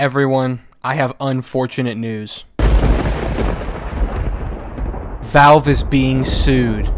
Everyone, I have unfortunate news. Valve is being sued.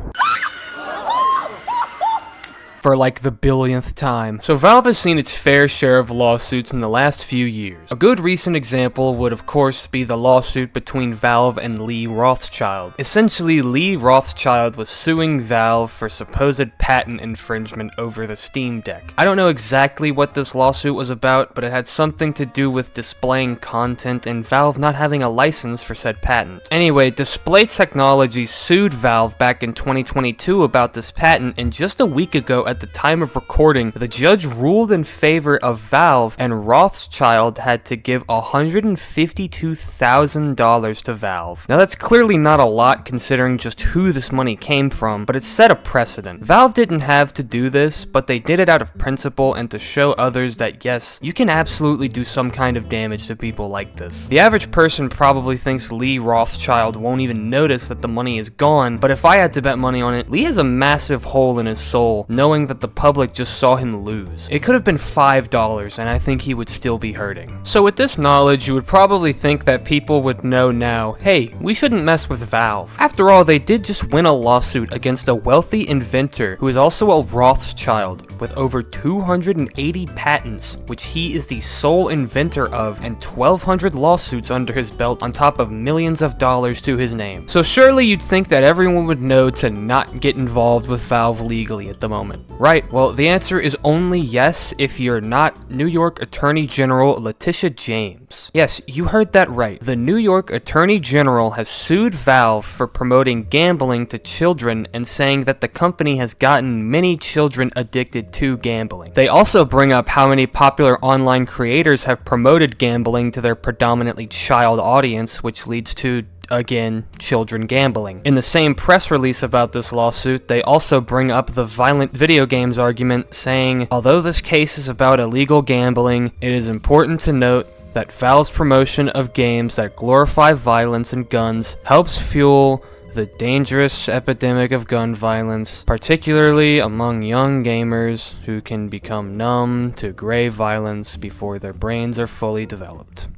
For like the billionth time. So Valve has seen its fair share of lawsuits in the last few years. A good recent example would of course be the lawsuit between Valve and Lee Rothschild. Essentially, Lee Rothschild was suing Valve for supposed patent infringement over the Steam Deck. I don't know exactly what this lawsuit was about, but it had something to do with displaying content and Valve not having a license for said patent. Anyway, Display Technologies sued Valve back in 2022 about this patent, and just a week ago at the time of recording, the judge ruled in favor of Valve, and Rothschild had to give $152,000 to Valve. Now that's clearly not a lot considering just who this money came from, but it set a precedent. Valve didn't have to do this, but they did it out of principle and to show others that yes, you can absolutely do some kind of damage to people like this. The average person probably thinks Lee Rothschild won't even notice that the money is gone, but if I had to bet money on it, Lee has a massive hole in his soul, knowing that the public just saw him lose. It could have been $5, and I think he would still be hurting. So with this knowledge, you would probably think that people would know now, hey, we shouldn't mess with Valve. After all, they did just win a lawsuit against a wealthy inventor who is also a Rothschild with over 280 patents, which he is the sole inventor of, and 1,200 lawsuits under his belt on top of millions of dollars to his name. So surely you'd think that everyone would know to not get involved with Valve legally at the moment. Right, well, the answer is only yes if you're not New York Attorney General Letitia James. Yes, you heard that right. The New York Attorney General has sued Valve for promoting gambling to children and saying that the company has gotten many children addicted to gambling. They also bring up how many popular online creators have promoted gambling to their predominantly child audience, which leads to again, children gambling. In the same press release about this lawsuit, they also bring up the violent video games argument, saying, although this case is about illegal gambling, it is important to note that Valve's promotion of games that glorify violence and guns helps fuel the dangerous epidemic of gun violence, particularly among young gamers who can become numb to gray violence before their brains are fully developed.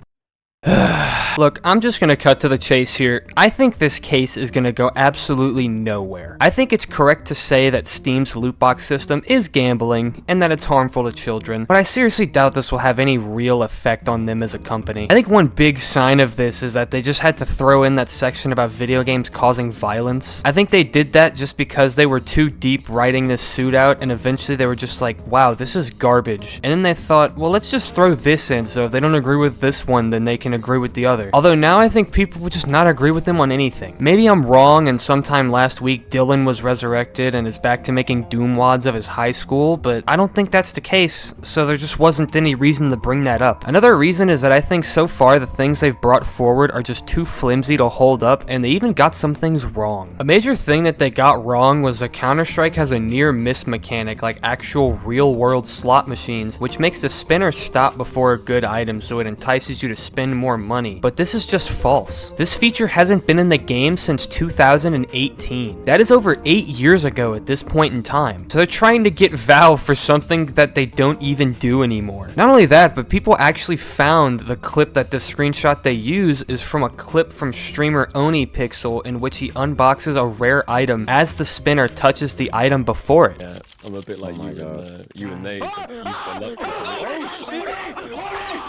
Look, I'm just gonna cut to the chase here. I think this case is gonna go absolutely nowhere. I think it's correct to say that Steam's loot box system is gambling and that it's harmful to children, but I seriously doubt this will have any real effect on them as a company. I think one big sign of this is that they just had to throw in that section about video games causing violence. I think they did that just because they were too deep writing this suit out, and eventually they were just like, wow, this is garbage. And then they thought, well, let's just throw this in, so if they don't agree with this one, then they can agree with the other. Although now I think people would just not agree with them on anything. Maybe I'm wrong and sometime last week Dylan was resurrected and is back to making doom wads of his high school, but I don't think that's the case, so there just wasn't any reason to bring that up. Another reason is that I think so far the things they've brought forward are just too flimsy to hold up, and they even got some things wrong. A major thing that they got wrong was that Counter-Strike has a near miss mechanic like actual real world slot machines, which makes the spinner stop before a good item so it entices you to spend more money, but this is just false. This feature hasn't been in the game since 2018. That is over 8 years ago at this point in time. So they're trying to get Valve for something that they don't even do anymore. Not only that, but people actually found the clip that the screenshot they use is from a clip from streamer OniPixel in which he unboxes a rare item as the spinner touches the item before it. Yeah, I'm a bit like you and Nate.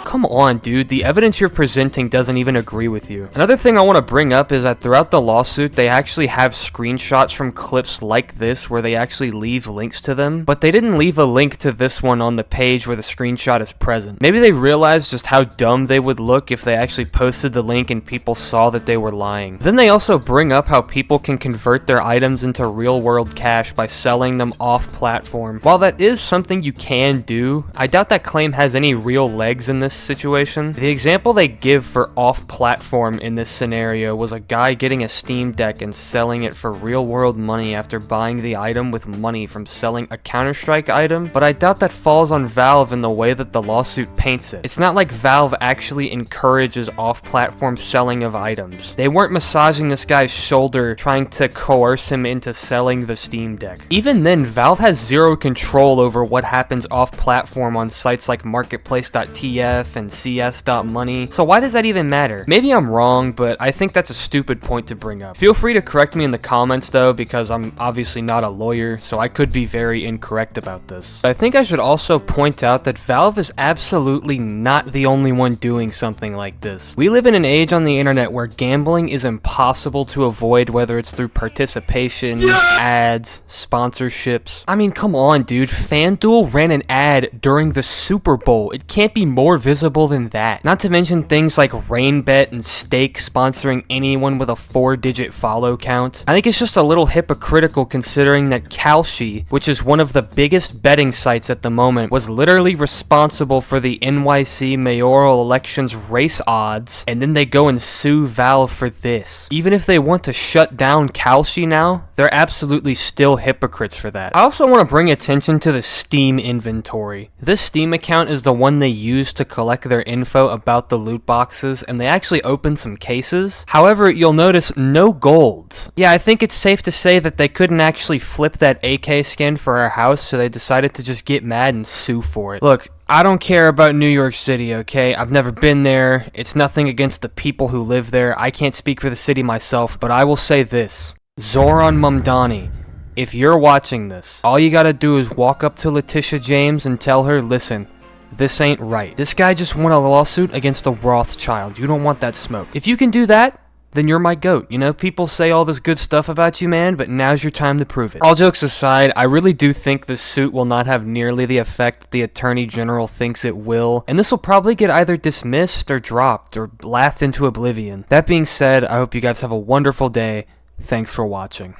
Come on, dude, the evidence you're presenting doesn't even agree with you. Another thing I want to bring up is that throughout the lawsuit, they actually have screenshots from clips like this where they actually leave links to them, but they didn't leave a link to this one on the page where the screenshot is present. Maybe they realized just how dumb they would look if they actually posted the link and people saw that they were lying. Then they also bring up how people can convert their items into real-world cash by selling them off-platform. While that is something you can do, I doubt that claim has any real legs in this situation. The example they give for off-platform in this scenario was a guy getting a Steam Deck and selling it for real-world money after buying the item with money from selling a Counter-Strike item, but I doubt that falls on Valve in the way that the lawsuit paints it. It's not like Valve actually encourages off-platform selling of items. They weren't massaging this guy's shoulder trying to coerce him into selling the Steam Deck. Even then, Valve has zero control over what happens off-platform on sites like marketplace.tf ref and cs.money, so why does that even matter? Maybe I'm wrong, but I think that's a stupid point to bring up. Feel free to correct me in the comments though, because I'm obviously not a lawyer, so I could be very incorrect about this. I think I should also point out that Valve is absolutely not the only one doing something like this. We live in an age on the internet where gambling is impossible to avoid, whether it's through participation, ads, sponsorships. I mean, come on, dude. FanDuel ran an ad during the Super Bowl. It can't be more visible than that. Not to mention things like RainBet and Stake sponsoring anyone with a 4-digit follow count. I think it's just a little hypocritical considering that Kalshi, which is one of the biggest betting sites at the moment, was literally responsible for the NYC mayoral elections race odds, and then they go and sue Valve for this. Even if they want to shut down Kalshi now, they're absolutely still hypocrites for that. I also want to bring attention to the Steam inventory. This Steam account is the one they use to collect their info about the loot boxes, and they actually opened some cases. However, you'll notice no golds. Yeah, I think it's safe to say that they couldn't actually flip that AK skin for our house, so they decided to just get mad and sue for it. Look, I don't care about New York City, okay? I've never been there. It's nothing against the people who live there. I can't speak for the city myself, but I will say this. Zoran Mamdani, if you're watching this, all you gotta do is walk up to Letitia James and tell her, listen, this ain't right. This guy just won a lawsuit against a Rothschild. You don't want that smoke. If you can do that, then you're my goat. You know, people say all this good stuff about you, man, but now's your time to prove it. All jokes aside, I really do think this suit will not have nearly the effect the Attorney General thinks it will, and this will probably get either dismissed or dropped or laughed into oblivion. That being said, I hope you guys have a wonderful day. Thanks for watching.